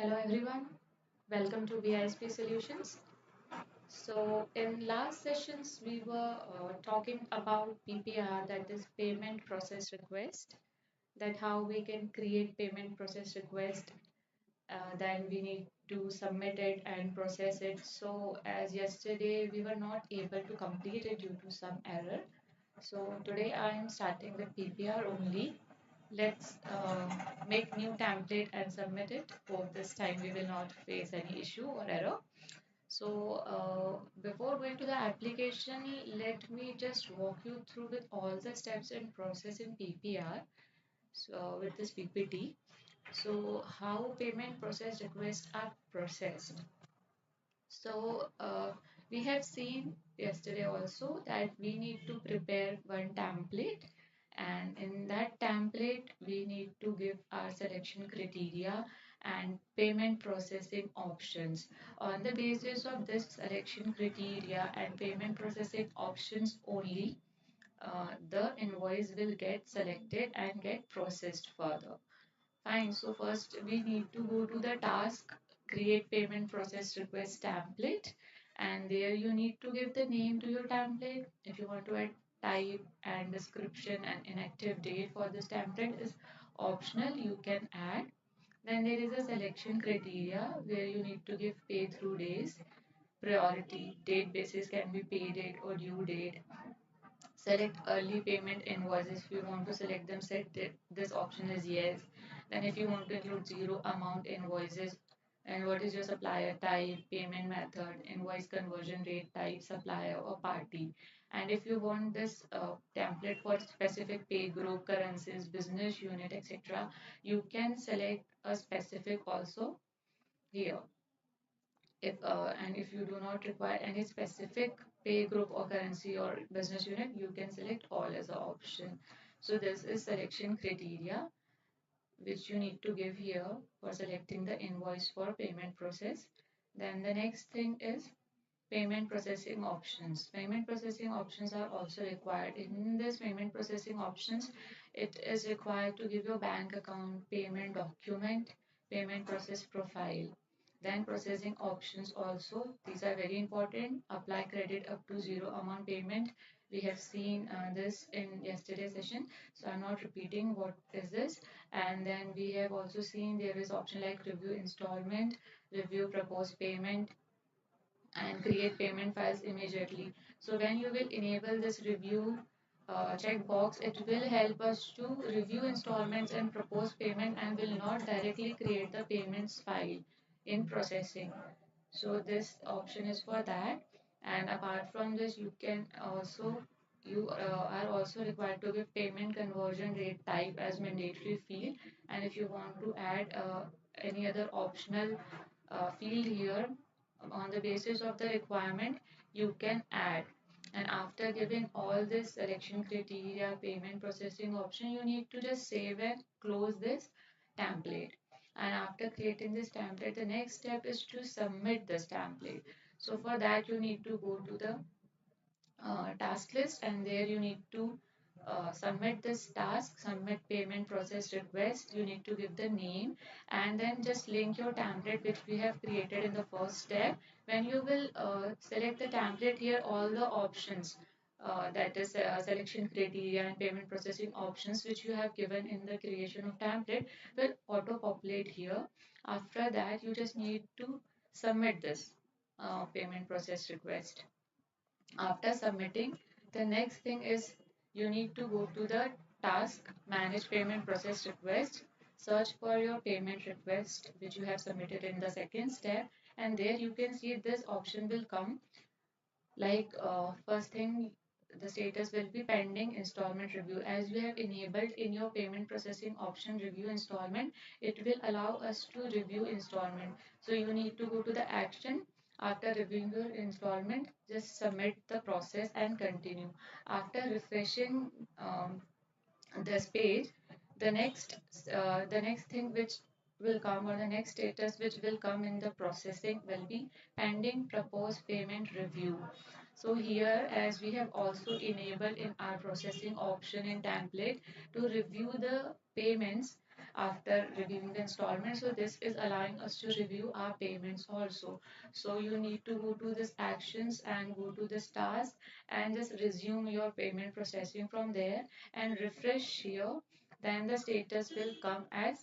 Hello everyone, welcome to BISP Solutions. So in last sessions we were talking about PPR, that is payment process request, that how we can create payment process request, then we need to submit it and process it. So as yesterday we were not able to complete it due to some error. So today I am starting with PPR only. Let's make new template and submit it. Hope this time we will not face any issue or error. So before going to the application, let me just walk you through with all the steps and process in PPR. So with this PPT. So how payment process requests are processed. So we have seen yesterday also that we need to prepare one template, and in that template we need to give our selection criteria and payment processing options. On the basis of this selection criteria and payment processing options only, the invoice will get selected and get processed further. Fine. So first we need to go to the task, create payment process request template, and there you need to give the name to your template. If you want to add type and description and inactive date for this template is optional, you can add. Then there is a selection criteria where you need to give pay through days, priority, date basis can be pay date or due date. Select early payment invoices. If you want to select them, set this option is yes. Then if you want to include zero amount invoices, and what is your supplier type, payment method, invoice conversion rate type, supplier or party. And if you want this template for specific pay group, currencies, business unit, etc., you can select a specific also here. If you do not require any specific pay group or currency or business unit, you can select all as an option. So this is selection criteria which you need to give here for selecting the invoice for payment process. Then the next thing is payment processing options. Payment processing options are also required. In this payment processing options, it is required to give your bank account, payment document, payment process profile. Then processing options also, these are very important. Apply credit up to zero amount payment. We have seen this in yesterday's session, so I'm not repeating what is this. And then we have also seen there is option like review installment, review proposed payment, and create payment files immediately. So when you will enable this review checkbox, it will help us to review installments and propose payment and will not directly create the payments file in processing. So this option is for that. And apart from this, you are also required to give payment conversion rate type as mandatory field. And if you want to add any other optional field here on the basis of the requirement, you can add. And after giving all this selection criteria, payment processing option, you need to just save and close this template. And after creating this template, the next step is to submit this template. So for that, you need to go to the task list, and there you need to submit this task, submit payment process request. You need to give the name and then just link your template which we have created in the first step. When you will select the template here, all the options, that is selection criteria and payment processing options which you have given in the creation of template will auto populate here. After that, you just need to submit this payment process request. After submitting, the next thing is you need to go to the task, manage payment process request, search for your payment request which you have submitted in the second step, and there you can see this option will come like first thing, the status will be pending installment review. As you have enabled in your payment processing option review installment, it will allow us to review installment. So you need to go to the action. After reviewing your installment, just submit the process and continue. After refreshing this page, the next the next thing which will come, or the next status which will come in the processing, will be pending proposed payment review. So here, as we have also enabled in our processing option in template to review the payments, after reviewing the installment. So this is allowing us to review our payments also. So you need to go to this actions and go to this task and just resume your payment processing from there and refresh here. Then the status will come as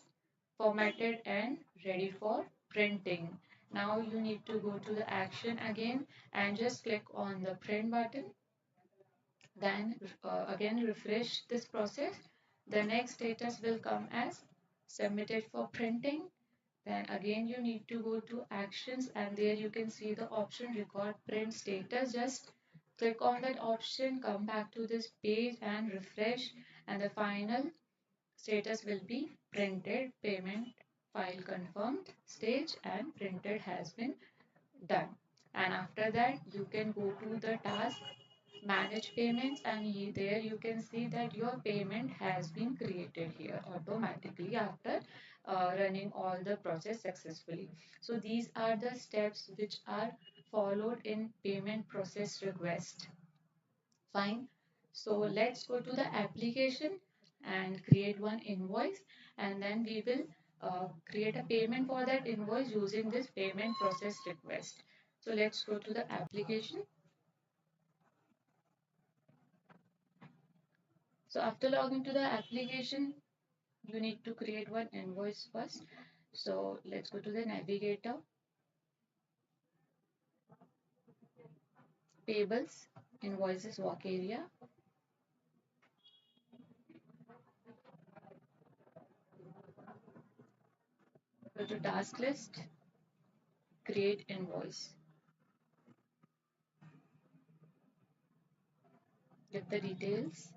formatted and ready for printing. Now you need to go to the action again and just click on the print button. Then again refresh this process. The next status will come as submitted for printing. Then again you need to go to actions and there you can see the option record print status. Just click on that option, come back to this page and refresh, and the final status will be printed, payment file confirmed stage, and printed has been done. And after that you can go to the task manage payments, and there you can see that your payment has been created here automatically after running all the process successfully. So these are the steps which are followed in payment process request. Fine. So let's go to the application and create one invoice, and then we will create a payment for that invoice using this payment process request. So let's go to the application. So after logging to the application, you need to create one invoice first. So let's go to the navigator, payables, invoices work area. Go to task list, create invoice. Give the details.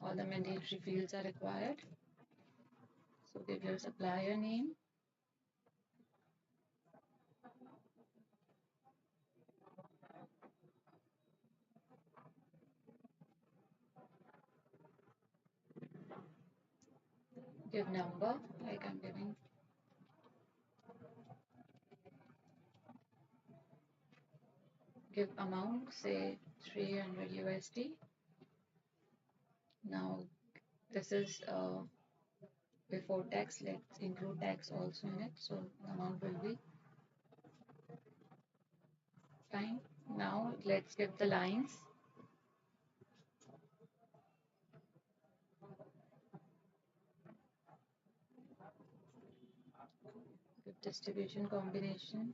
All the mandatory fields are required. So give your supplier name, give number, like I'm giving, give amount, say 300 USD. Now this is before tax, let's include tax also in it. So the amount will be fine. Now let's give the lines. Give distribution combination.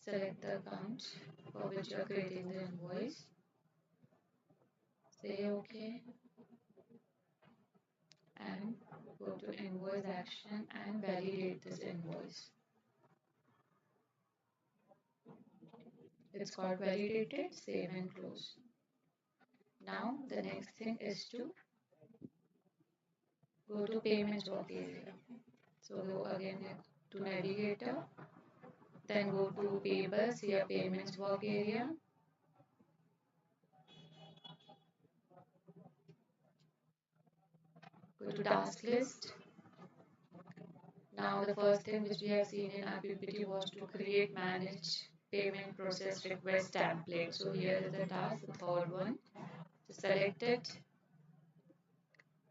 Select the account for which you are creating the invoice. Say OK and go to invoice action and validate this invoice. It's called validated, save and close. Now the next thing is to go to payments work area. So go again to navigator, then go to payables, here payments work area. Go to task list. Now the first thing which we have seen in our PPT was to create manage payment process request template. So here is the task, the third one. So select it,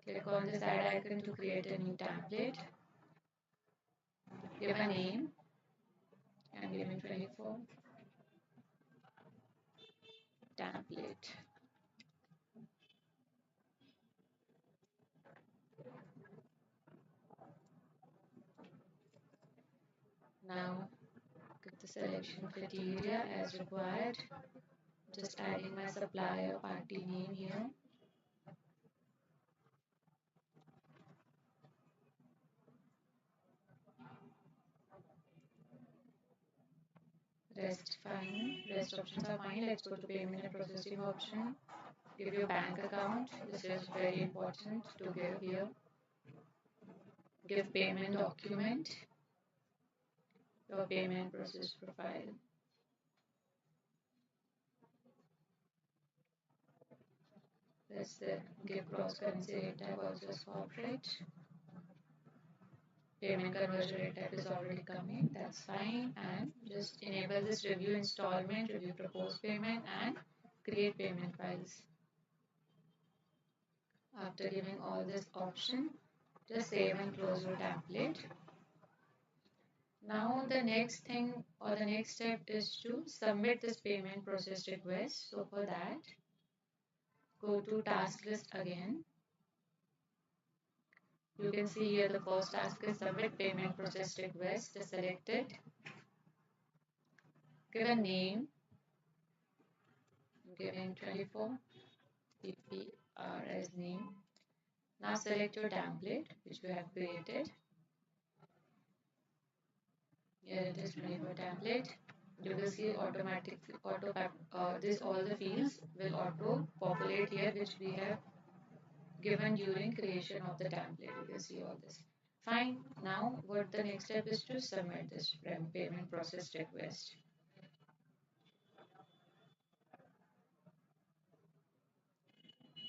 click on this add icon to create a new template. Give a name, I'm giving 24 template. Now give the selection criteria as required. Just adding my supplier party name here. Rest fine. Rest options are fine. Let's go to payment and processing option. Give your bank account. This is very important to give here. Give payment document. Your payment process profile. Let's give cross currency rate type versus corporate. Payment conversion rate type is already coming, that's fine. And just enable this review installment, review proposed payment, and create payment files. After giving all this option, just save and close your template. Now the next thing or the next step is to submit this payment process request. So for that, go to task list again. You can see here the first task is submit payment process request. Just select it. Give a name. I'm giving 24 PPR as name. Now select your template which we have created. Here it is 24 template. You will see automatic this all the fields will auto populate here which we have given during creation of the template. You can see all this. Fine. Now what the next step is to submit this payment process request.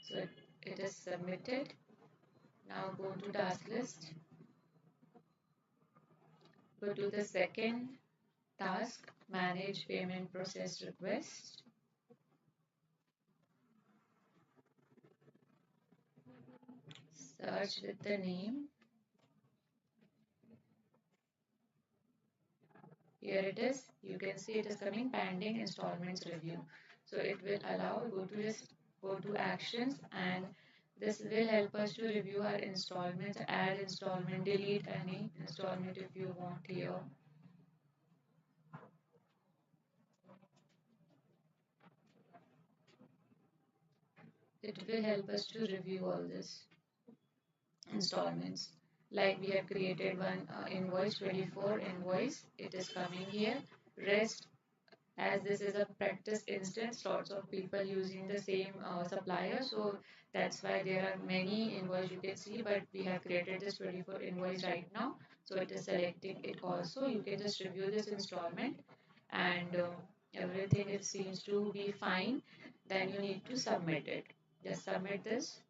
So it is submitted. Now go to task list. Go to the second task, manage payment process request. Search with the name. Here it is. You can see it is coming pending installments review. So it will allow go to actions, and this will help us to review our installments, add installment, delete any installment if you want here. It will help us to review all this installments. Like we have created one invoice 24 invoice. It is coming here. Rest, as this is a practice instance, lots of people using the same supplier, so that's why there are many invoice you can see, but we have created this 24 invoice right now, so it is selecting it also. You can just review this installment, and everything it seems to be fine, then you need to submit it. Just submit this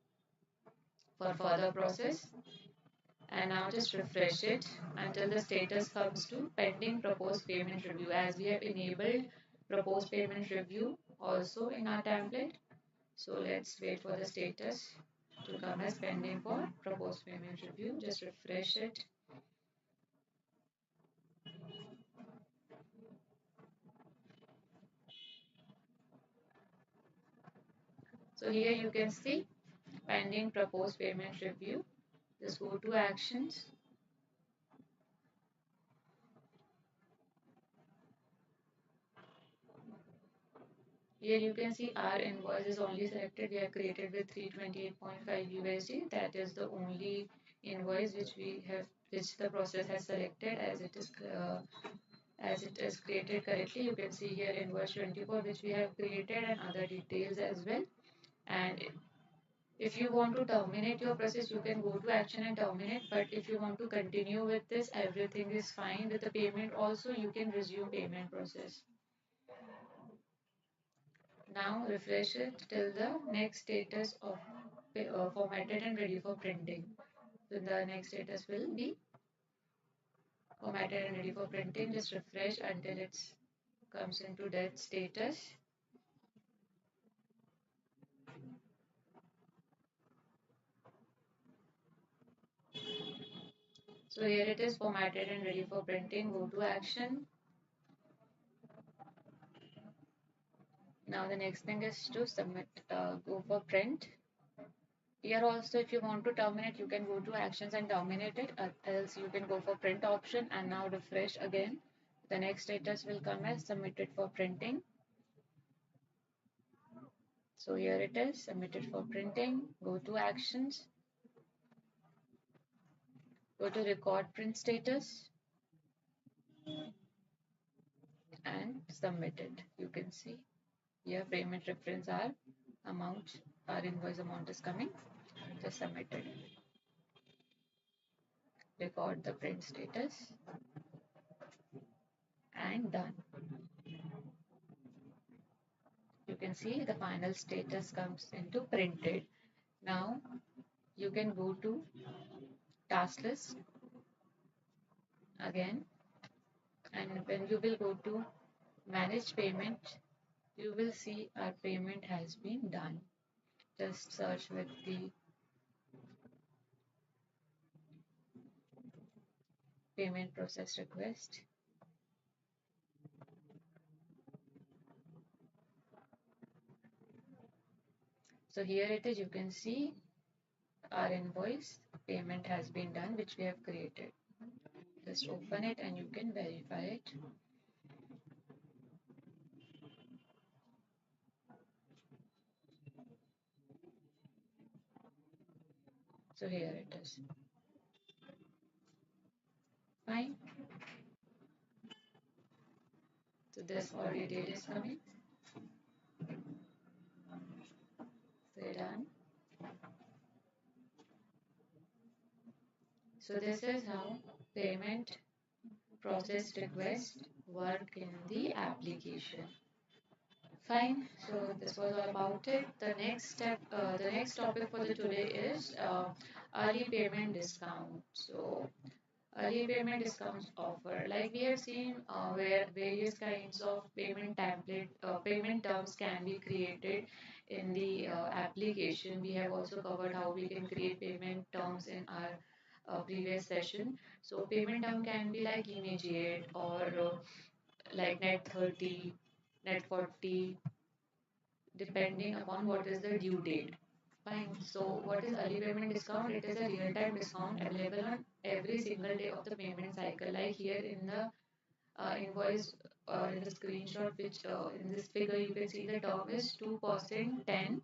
for further process, and now just refresh it until the status comes to pending proposed payment review, as we have enabled proposed payment review also in our template. So let's wait for the status to come as pending for proposed payment review. Just refresh it. So here you can see pending proposed payment review. Just go to actions. Here you can see our invoice is only selected. We have created with 328.5 USD. That is the only invoice which the process has selected, as it is created correctly. You can see here invoice 24 which we have created, and other details as well. And if you want to terminate your process, you can go to action and terminate. But if you want to continue with this, everything is fine with the payment also, you can resume payment process. Now refresh it till the next status of formatted and ready for printing. So the next status will be formatted and ready for printing. Just refresh until it comes into that status. So here it is, formatted and ready for printing. Go to action. Now the next thing is to submit, go for print. Here also, if you want to terminate, you can go to actions and terminate it, else you can go for print option, and now refresh again. The next status will come as submitted for printing. So here it is, submitted for printing. Go to actions. Go to record print status and submit it. You can see here payment reference, our amount, our invoice amount is coming. Just submit it. Record the print status and done. You can see the final status comes into printed. Now you can go to task list. again, and when you will go to manage payment, you will see our payment has been done. Just search with the payment process request. So here it is, you can see our invoice payment has been done, which we have created. Just open it and you can verify it. So here it is. Fine. So this all detail is coming. So done. So this is how payment process request work in the application. Fine. So this was all about it. The next topic for the today is early payment discount. So early payment discounts offer. Like we have seen where various kinds of payment terms can be created in the application. We have also covered how we can create payment terms in our previous session. So payment term can be like immediate or like net 30, net 40, depending upon what is the due date. Fine. So what is early payment discount? It is a real-time discount available on every single day of the payment cycle. Like here in the invoice or in the screenshot, which in this figure you can see the term is 2% 10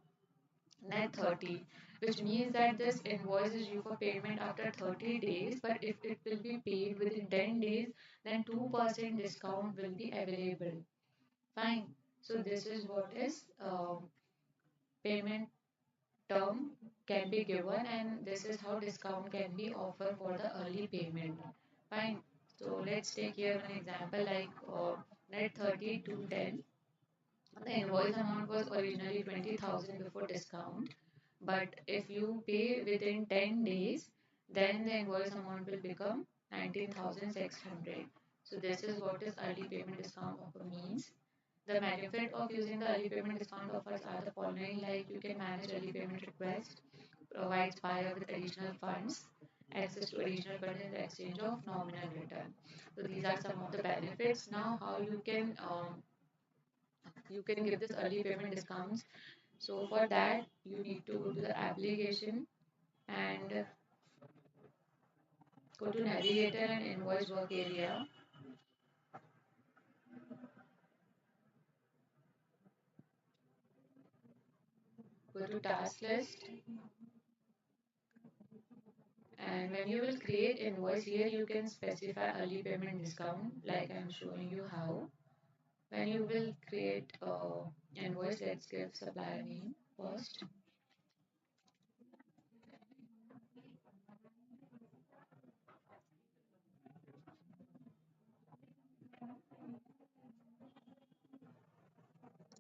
net 30, which means that this invoice is due for payment after 30 days, but if it will be paid within 10 days, then 2% discount will be available. Fine. So this is what is payment term can be given, and this is how discount can be offered for the early payment. Fine. So let's take here an example like net 30 to 10. The invoice amount was originally 20,000 before discount, but if you pay within 10 days, then the invoice amount will become 19,600. So this is what is early payment discount offer means. The benefit of using the early payment discount offers are the following, like you can manage early payment request, provides buyer with additional funds, access to additional funds in the exchange of nominal return. So these are some of the benefits. Now how you can give this early payment discounts. So for that you need to go to the application and go to navigator and invoice work area. Go to task list, and when you will create invoice here you can specify early payment discount like I'm showing you how. When you will create invoice, let's give supplier name first.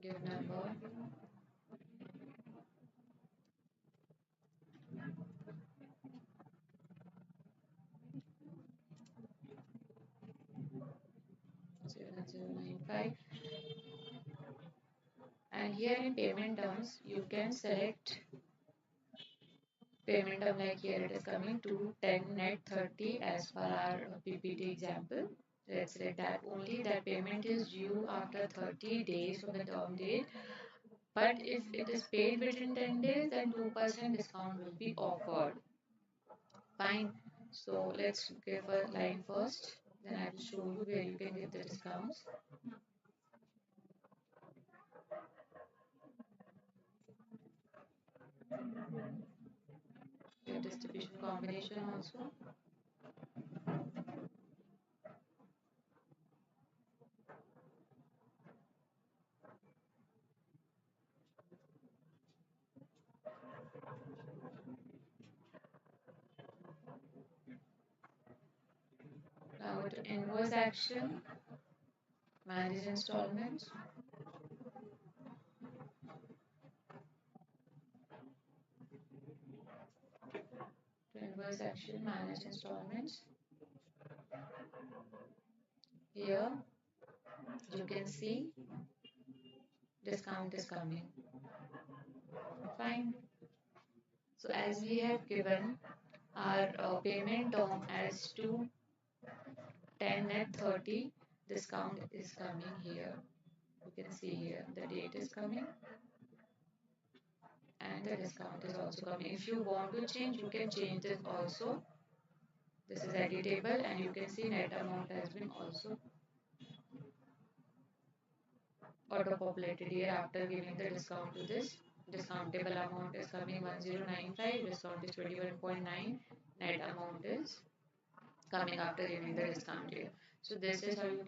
Give number. 0095, and here in payment terms you can select payment term like here it is coming to 10 net 30 as per our PPT example. Let's select that only, that payment is due after 30 days from the term date, but if it is paid within 10 days then 2% discount will be offered. Fine. So let's give a line first, then I will show you where you can get the discounts. Your distribution combination also. Now go to invoice action, manage installments. To invoice action, manage installments. Here you can see discount is coming. Fine. So as we have given our payment term as 210 at 30, discount is coming here. You can see here the date is coming and the discount is also coming. If you want to change, you can change this also. This is editable and you can see net amount has been also auto populated here after giving the discount to this. Discountable amount is coming 1095, discount is 21.9, net amount is coming after giving the discount here. So this is how you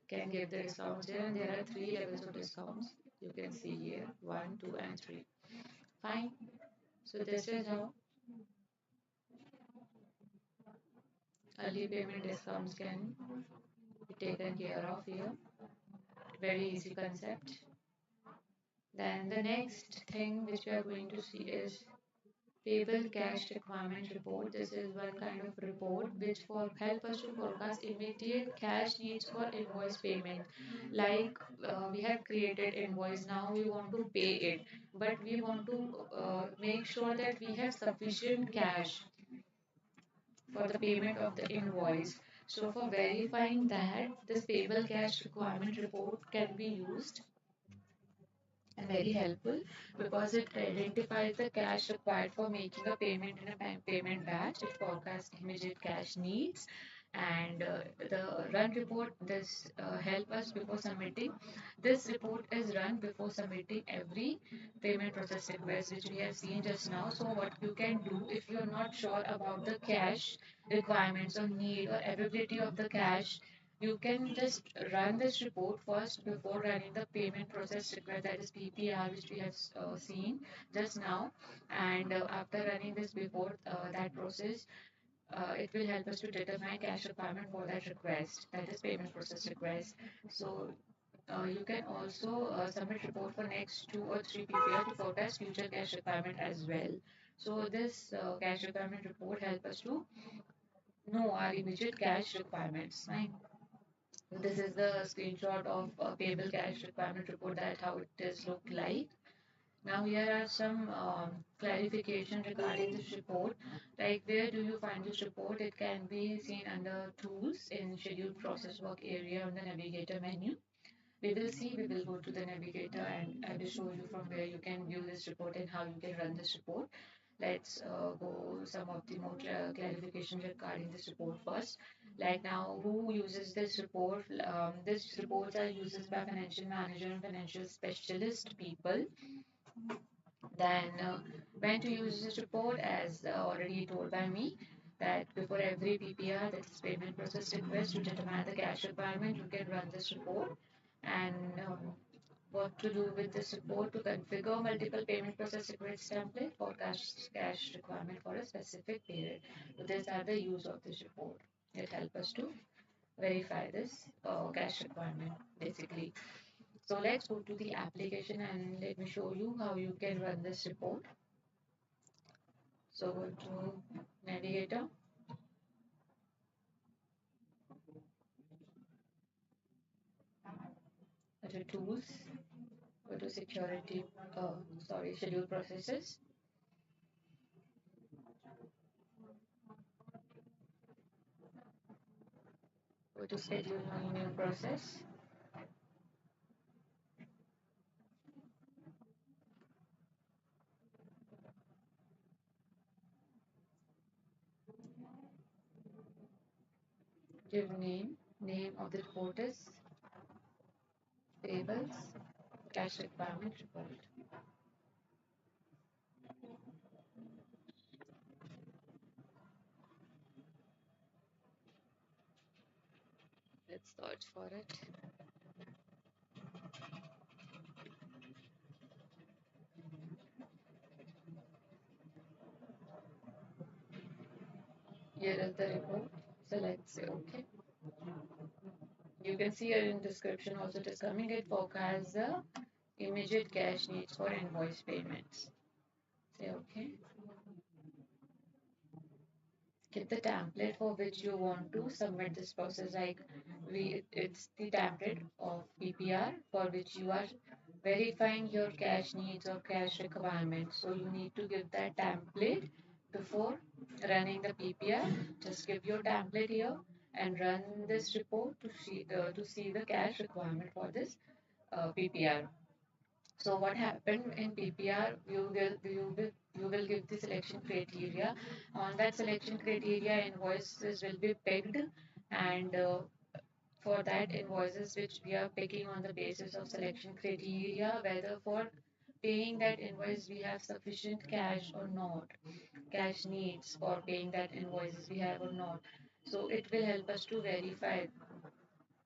can give the discounts here, and there are three levels of discounts. You can see here 1, 2, and 3. Fine. So this is how early payment discounts can be taken care of here. Very easy concept. Then the next thing which we are going to see is Payable cash requirement report. This is one kind of report which for help us to forecast immediate cash needs for invoice payment. Like we have created invoice, now we want to pay it, but we want to make sure that we have sufficient cash for the payment of the invoice. So for verifying that, this payable cash requirement report can be used and very helpful because it identifies the cash required for making a payment in a payment batch. It forecasts immediate cash needs and the run report this help us before submitting. This report is run before submitting every payment process request which we have seen just now. So what you can do if you are not sure about the cash requirements or need or availability of the cash, you can just run this report first before running the payment process request, that is PPR, which we have seen just now. And after running this before that process, it will help us to determine cash requirement for that request, that is payment process request. So you can also submit report for next 2 or 3 PPR to forecast future cash requirement as well. So this cash requirement report help us to know our immediate cash requirements. Fine. This is the screenshot of a payable cash requirement report, that how it is look like. Now here are some clarification regarding this report. Like where do you find this report? It can be seen under tools in scheduled process work area on the navigator menu. We will go to the navigator and I will show you from where you can view this report and how you can run this report. Let's go some of the more clarification regarding this report first. Like now, who uses this report? This reports are used by financial manager and financial specialist people. Then when to use this report, as already told by me, that before every PPR, that is payment process request, to determine the cash requirement, you can run this report. And what to do with this report: to configure multiple payment process request template for cash requirement for a specific period. So these are the use of this report. It helps us to verify this cash requirement basically. So let's go to the application and let me show you how you can run this report. So go to navigator, go to tools, go to security, schedule processes, go to schedule new process, give name of the report is payables, cash requirement report. Let's search for it. Here is the report. So let's say okay. You can see here in description also it is coming. It forecasts the immediate cash needs for invoice payments. Say okay. Get the template for which you want to submit this process. Like it's the template of PPR for which you are verifying your cash needs or cash requirements. So you need to give that template before running the PPR. Just give your template here and run this report to see the cash requirement for this PPR. So what happened in PPR? You will give the selection criteria. On that selection criteria, invoices will be picked, and for that invoices which we are picking on the basis of selection criteria, whether for paying that invoice we have sufficient cash or not, cash needs for paying that invoices we have or not. So it will help us to verify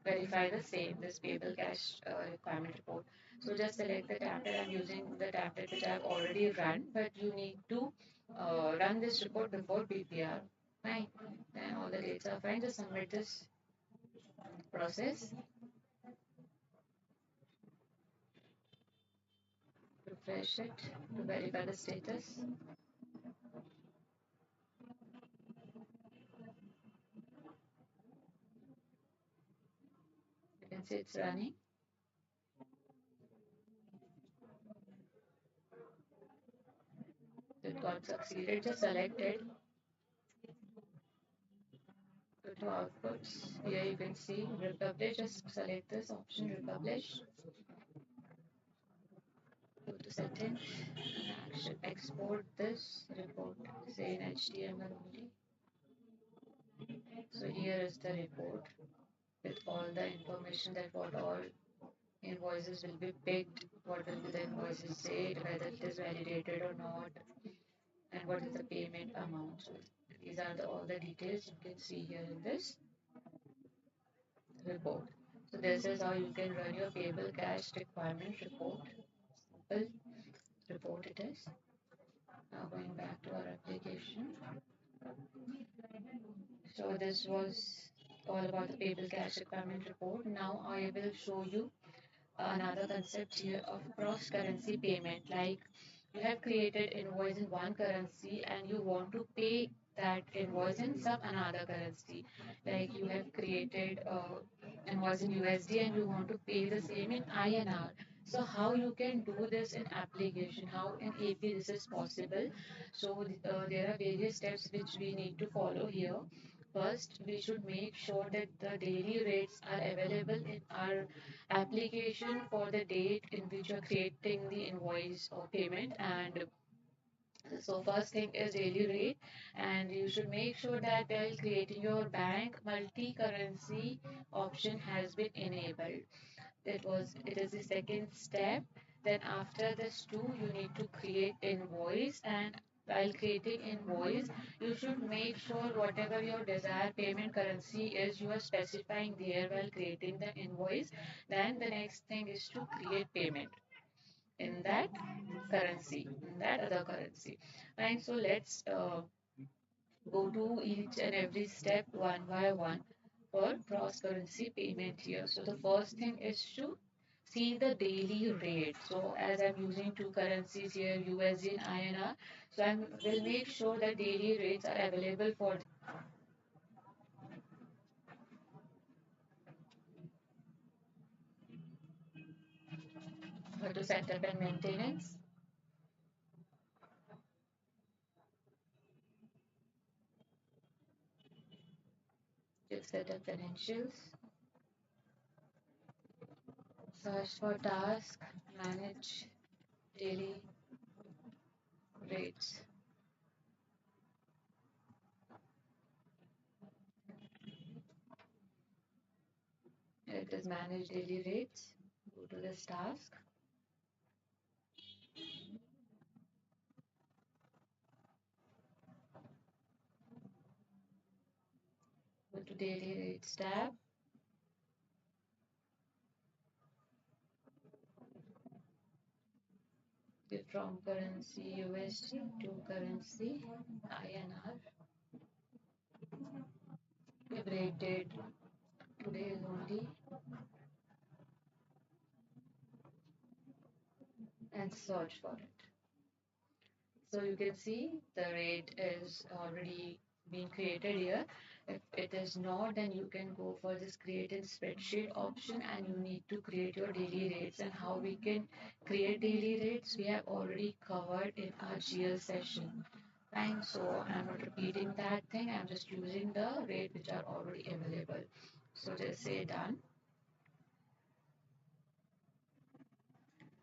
the same, this payable cash requirement report. So just select the template. I'm using the template which I've already run, but you need to run this report before PPR. Fine. Then all the dates are fine. Just submit this process, refresh it to verify the status. You can see it's running. It got succeeded. Just select it. Go to outputs. Here you can see republish. Just select this option, republish. Go to settings and action. Export this report. Say in HTML only. So here is the report with all the information that what all invoices will be picked, what will be the invoices said, whether it is validated or not, and what is the payment amount. So these are all the details you can see here in this report. So this is how you can run your payable cash requirement report. Simple report it is. Now going back to our application. So this was all about the payable cash requirement report. Now I will show you another concept here of cross currency payment. Like you have created invoice in one currency and you want to pay that invoice in some another currency. Like you have created invoice in USD and you want to pay the same in INR. So how you can do this in application? How in AP this is possible? So there are various steps which we need to follow here. First, we should make sure that the daily rates are available in our application for the date in which you're creating the invoice or payment. And so first thing is daily rate, and you should make sure that while creating your bank, multi-currency option has been enabled. It is the second step. Then after this too, you need to create invoice, and while creating invoice, you should make sure whatever your desired payment currency is, you are specifying there while creating the invoice. Then the next thing is to create payment in that currency, in that other currency. Right, so let's go to each and every step one by one for cross currency payment here. So the first thing is to see the daily rate. So as I'm using two currencies here, USD and INR, so I will make sure that daily rates are available for to setup and maintenance. Just setup financials, search for task, manage daily rates. It is manage daily rates. Go to this task. Go to daily rates tab. Give from currency USD to currency INR. Give rate date. Today is only, and search for it. So you can see the rate is already being created here. If it is not, then you can go for this create in spreadsheet option and you need to create your daily rates. And how we can create daily rates, we have already covered in our GL session. Fine, so I'm not repeating that thing, I'm just using the rate which are already available. So just say done.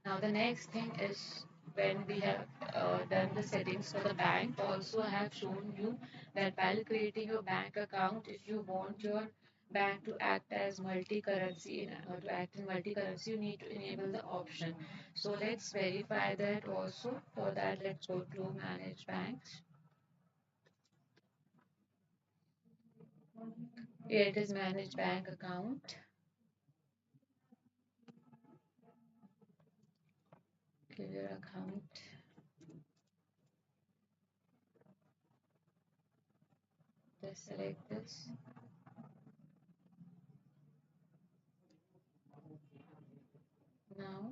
Now the next thing is when we have done the settings for the bank, also I have shown you that while creating your bank account, if you want your bank to act as multi-currency, to act in multi-currency, you need to enable the option. So let's verify that also. For that, let's go to manage banks. Here it is manage bank account. Give your account. Just select this. Now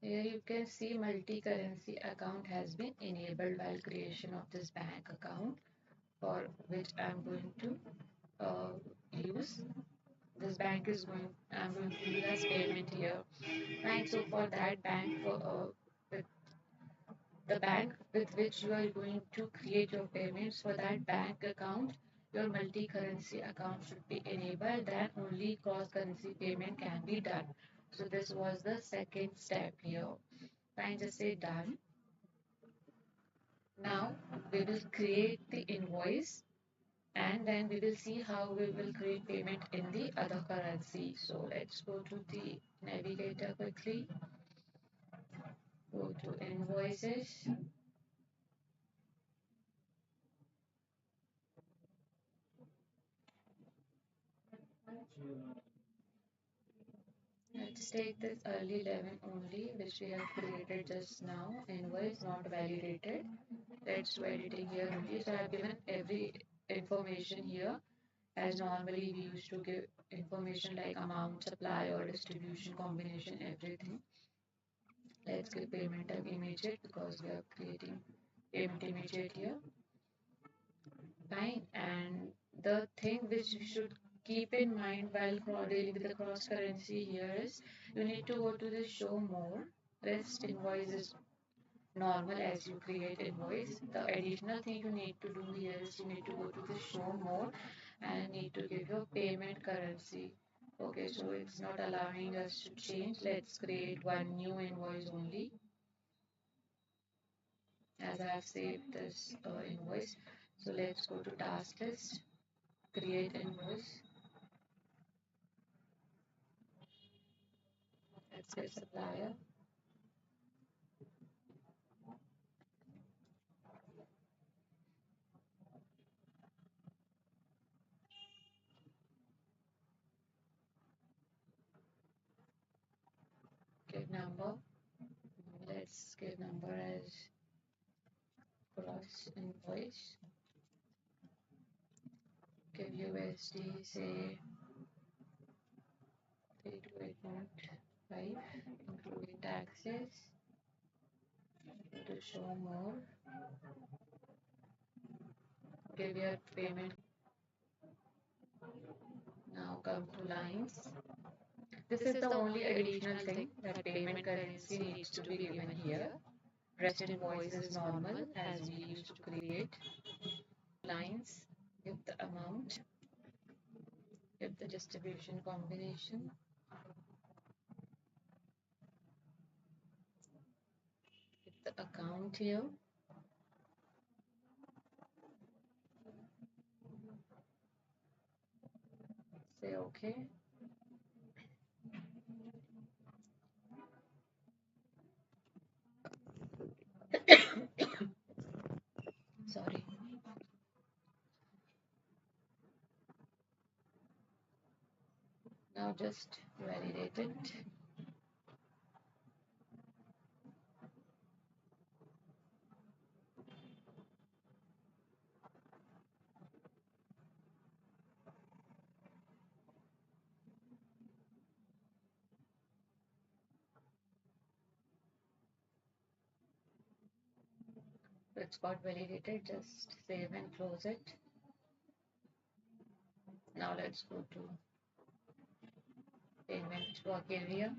here you can see multi-currency account has been enabled while creation of this bank account, for which I'm going to use. This bank is going, I'm going to use as payment here. Right, so for that bank, for with the bank with which you are going to create your payments, for that bank account, your multi-currency account should be enabled, then only cross-currency payment can be done. So this was the second step here. Fine, just say done. Now we will create the invoice and then we will see how we will create payment in the other currency. So let's go to the navigator quickly, go to invoices. Let's take this early 11 only, which we have created just now. Invoice not validated. Let's do editing here only. So I have given every information here as normally we used to give information like amount, supply or distribution combination, everything. Let's give payment type immediate because we are creating payment immediate here. Fine. And the thing which you should keep in mind while dealing with the cross currency here is you need to go to the show more. Rest invoice is normal as you create invoice. The additional thing you need to do here is you need to go to the show more and need to give your payment currency. Okay, so it's not allowing us to change. Let's create one new invoice only as I have saved this invoice. So let's go to task list, create invoice. Let's say supplier. Give number. Let's give number as gross invoice. Give USD, say 328.5, including taxes. To show more. Give your payment. Now come to lines. This is the only additional thing that payment currency needs to be given here. Rest invoice is normal as we used to create. Lines, give the amount, give the distribution combination, give the account here. Say okay. Sorry. Now just validate it. It's got validated. Just save and close it. Now let's go to payment work area.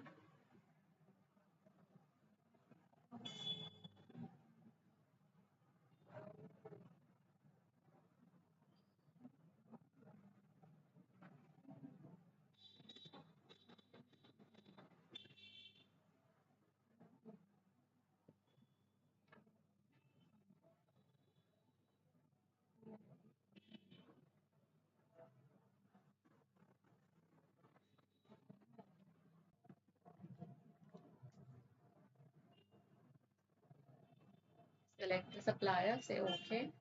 Select the supplier, say OK.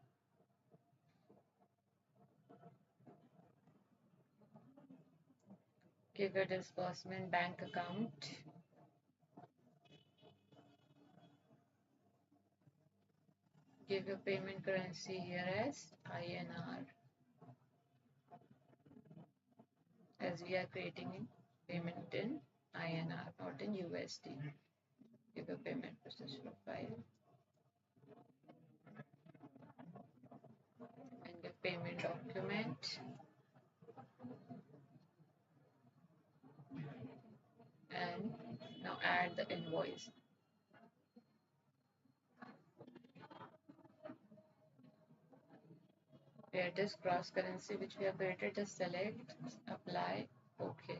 Give your disbursement bank account. Give your payment currency here as INR, as we are creating payment in INR, not in USD. Give your payment process profile and give payment document, and now add the invoice. Where it is cross currency which we have created, just select, apply, OK.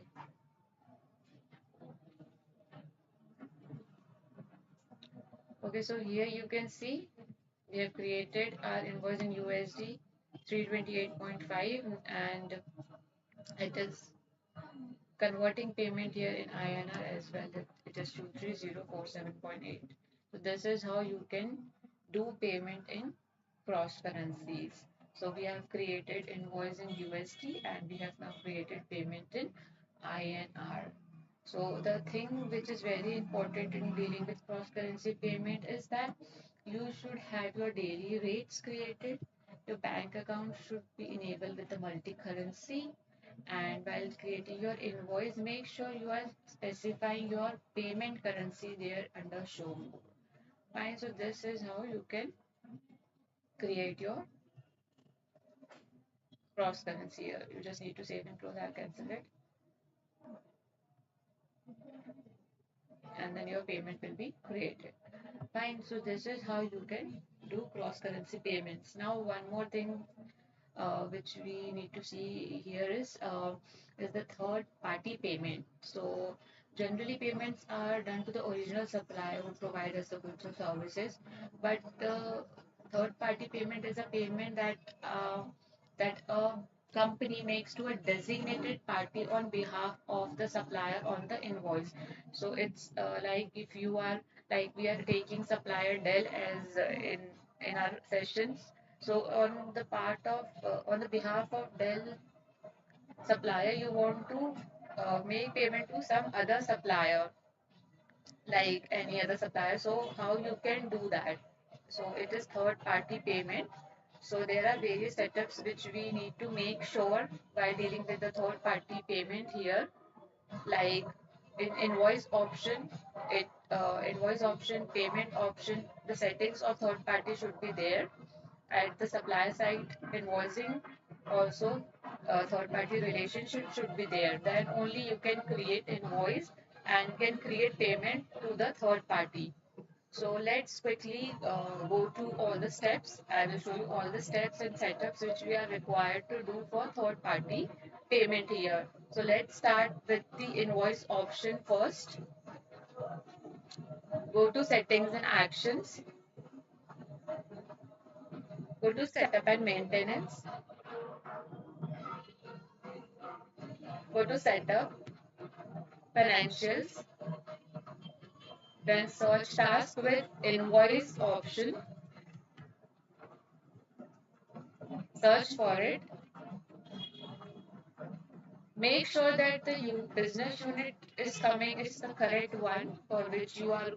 Okay, so here you can see we have created our invoice in USD 328.5, and it is converting payment here in INR as well. It is 23047.8. So this is how you can do payment in cross currencies. So we have created invoice in USD and we have now created payment in INR. So the thing which is very important in dealing with cross currency payment is that you should have your daily rates created. Your bank account should be enabled with the multi currency, and while creating your invoice, make sure you are specifying your payment currency there under show more. Fine, so this is how you can create your cross currency here. You just need to save and close. I'll cancel it, and then your payment will be created. Fine, so this is how you can do cross currency payments. Now one more thing which we need to see here is the third party payment. So generally payments are done to the original supplier who provide us the goods or services, but the third party payment is a payment that a company makes to a designated party on behalf of the supplier on the invoice. So it's like if you are, like we are taking supplier Dell as in our sessions. So on the part of on the behalf of Dell supplier, you want to make payment to some other supplier, like any other supplier. So how you can do that? So it is third party payment. So there are various setups which we need to make sure while dealing with the third party payment here, like in invoice option, invoice option, payment option, the settings of third party should be there. At the supplier side, invoicing also, third party relationship should be there. Then only you can create invoice and can create payment to the third party. So let's quickly go to all the steps. I will show you all the steps and setups which we are required to do for third party payment here. So let's start with the invoice option first. Go to settings and actions. Go to setup and maintenance. Go to setup, financials, then search task with invoice option. Search for it. Make sure that the business unit is coming, is the correct one for which you are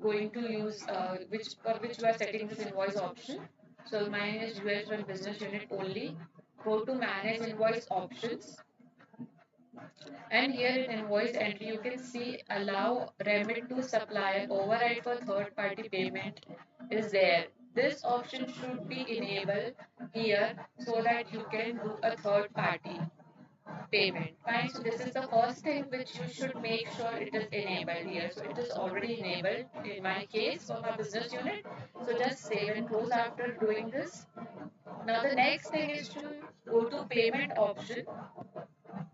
going to use, which for which you are setting this invoice option. So mine is US1 business unit only. Go to manage invoice options. And here in invoice entry, you can see allow remit to supplier override for third party payment is there. this option should be enabled here so that you can do a third party payment. Fine. So this is the first thing which you should make sure it is enabled here. So it is already enabled in my case for my business unit. So just save and close after doing this. Now the next thing is to go to payment option,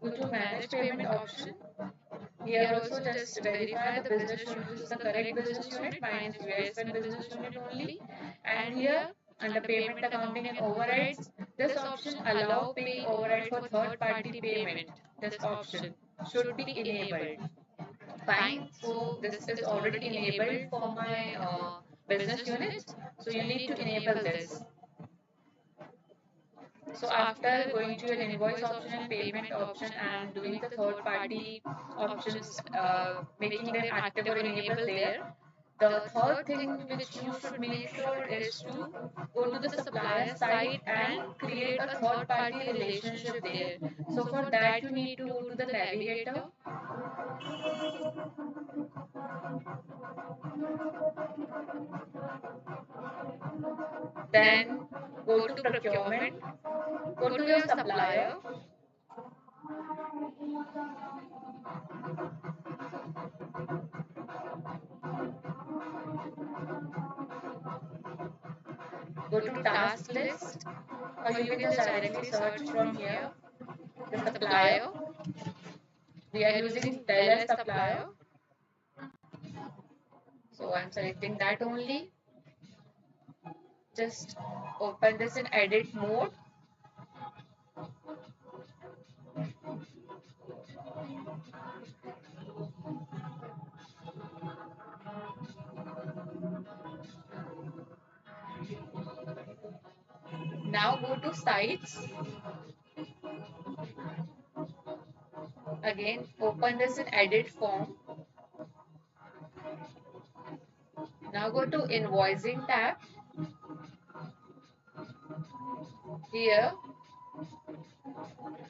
go to manage payment option. Here also just verify the business unit. This is the correct business unit. Mine is USPN business unit only. And here under payment accounting and overrides, this option allow pay override for third party payment. This option should be enabled. Fine. So this is already enabled for my business unit. So you need to enable this. So after going to your invoice option and payment option and doing the third party options, making them active or enable there, the third thing which you should make sure is to go to the supplier side and create a third party relationship there. So for that you need to go to the navigator. Then go to procurement, go to your supplier. Go to task list, or you can just directly search from here the supplier. We are using Dell as supplier. So I'm selecting that only. Just open this in edit mode. Now go to sites. Again, open this in edit form. Now go to invoicing tab. Here,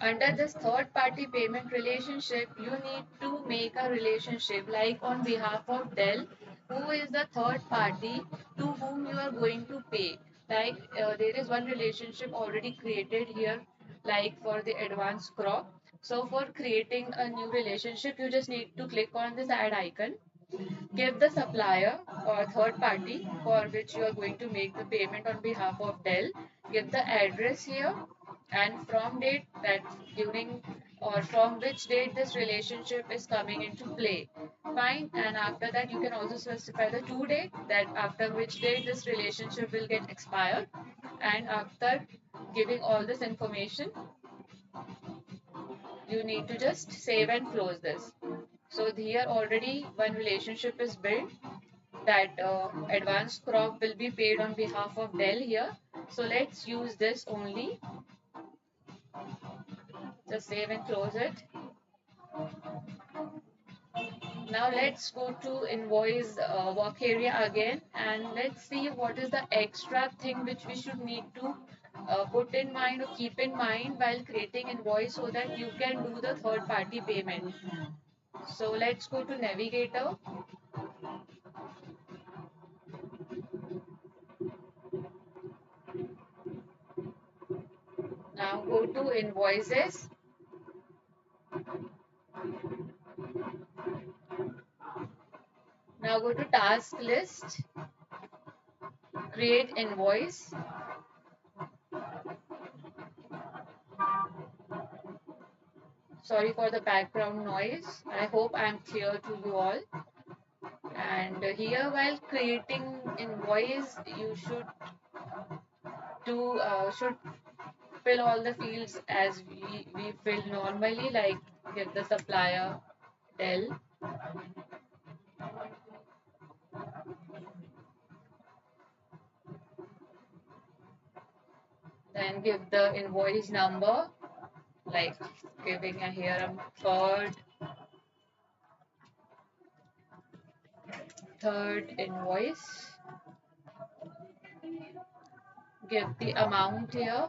under this third party payment relationship, you need to make a relationship like on behalf of Dell, who is the third party to whom you are going to pay. Like there is one relationship already created here, like for the advanced crop. So for creating a new relationship, you just need to click on this add icon. Give the supplier or third party for which you are going to make the payment on behalf of Dell. Give the address here and from date that during or from which date this relationship is coming into play. Fine. And after that you can also specify the due date that after which date this relationship will get expired. And after giving all this information, you need to just save and close this. So here already one relationship is built that advanced crop will be paid on behalf of Dell here. So let's use this only. Just save and close it. Now let's go to invoice work area again and let's see what is the extra thing which we should need to put in mind or keep in mind while creating invoice so that you can do the third party payment. So let's go to navigator. Now go to invoices. Now go to task list. Create invoice. Sorry for the background noise. I hope I am clear to you all. And here while creating invoice, you should fill all the fields as we fill normally, like give the supplier Dell. Then give the invoice number, like giving here a third invoice. Give the amount here.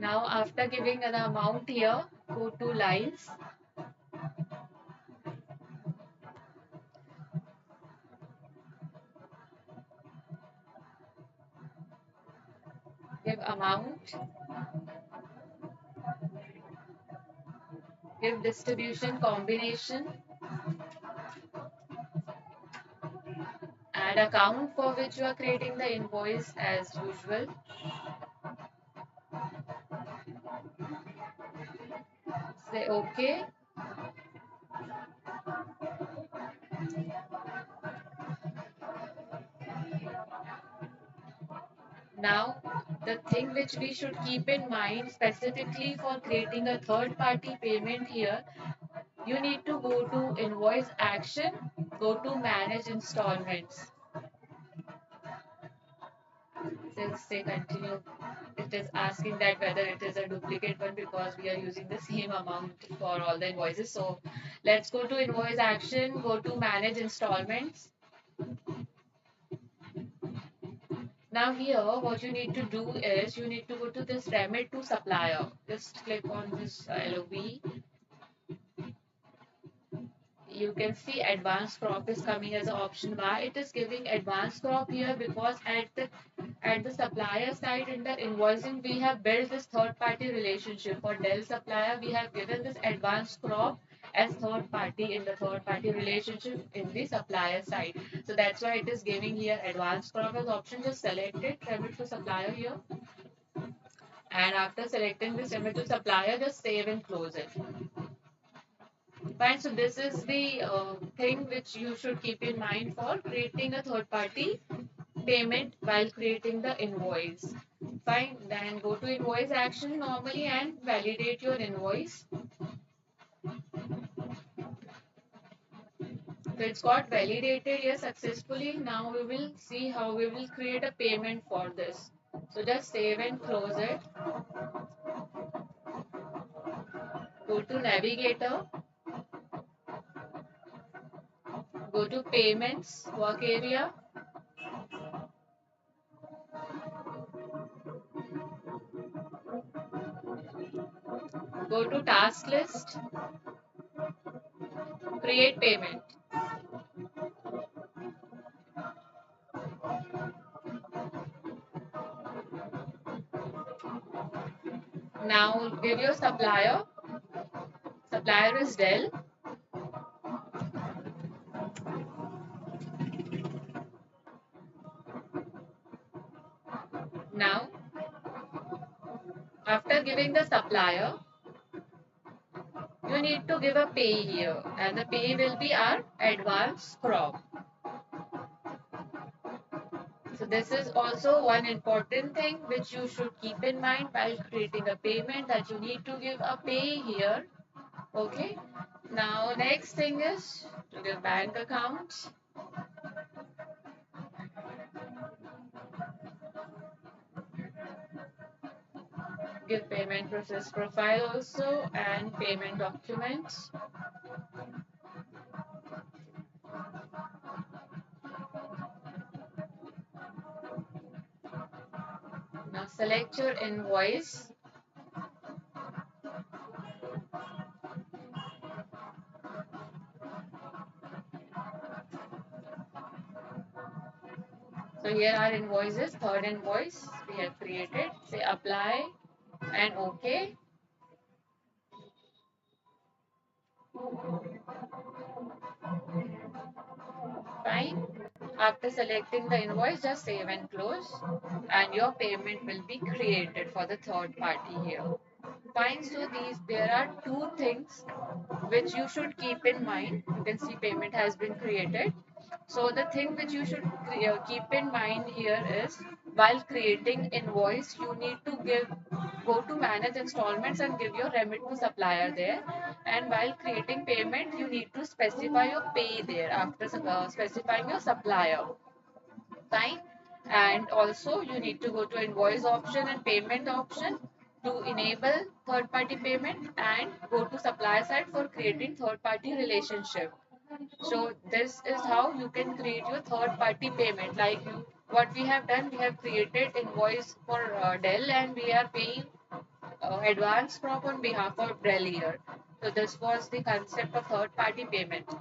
Now after giving an amount here, go to lines, give amount, give distribution combination, add account for which you are creating the invoice as usual. Say OK. Now, the thing which we should keep in mind specifically for creating a third party payment here, you need to go to invoice action, go to manage installments. Say continue. It is asking that whether it is a duplicate one because we are using the same amount for all the invoices. So let's go to invoice action, go to manage installments. Now here what you need to do is you need to go to this remit to supplier. Just click on this LOB. You can see advanced crop is coming as an option. Why it is giving advanced crop here? Because at the supplier side in the invoicing we have built this third party relationship. For Dell supplier we have given this advanced crop as third party in the third party relationship in the supplier side. So that's why it is giving here advanced crop as option. Just select it, remit to supplier here. And after selecting this remit to supplier, just save and close it. Fine, so this is the thing which you should keep in mind for creating a third party payment while creating the invoice. Fine, then go to invoice action normally and validate your invoice. So it's got validated here successfully. Now we will see how we will create a payment for this. So just save and close it. Go to navigator. Go to payments, work area. Go to task list. Create payment. Now give your supplier. Supplier is Dell. Now, after giving the supplier, you need to give a pay here, and the pay will be our advance crop. So this is also one important thing which you should keep in mind while creating a payment, that you need to give a pay here. Okay. Now next thing is to give bank account. Give payment process profile also and payment documents. Now select your invoice. So here are invoices, third invoice we have created. Say apply and OK. Fine. After selecting the invoice, just save and close, and your payment will be created for the third party here. Fine. So there are two things which you should keep in mind. You can see payment has been created. So the thing which you should keep in mind here is while creating invoice, you need to go to manage installments and give your remit to supplier there. And while creating payment, you need to specify your pay there after specifying your supplier. Fine. And also you need to go to invoice option and payment option to enable third party payment, and go to supplier side for creating third party relationship. So this is how you can create your third party payment. Like what we have done, we have created invoice for Dell and we are paying advance crop on behalf of Brelier. So this was the concept of third-party payment.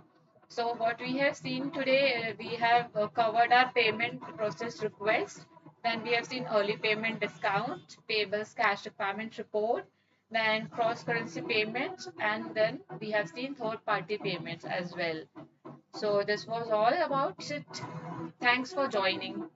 So what we have seen today, we have covered our payment process request. Then we have seen early payment discount, payables cash requirement report, then cross-currency payments, and then we have seen third-party payments as well. So this was all about it. Thanks for joining.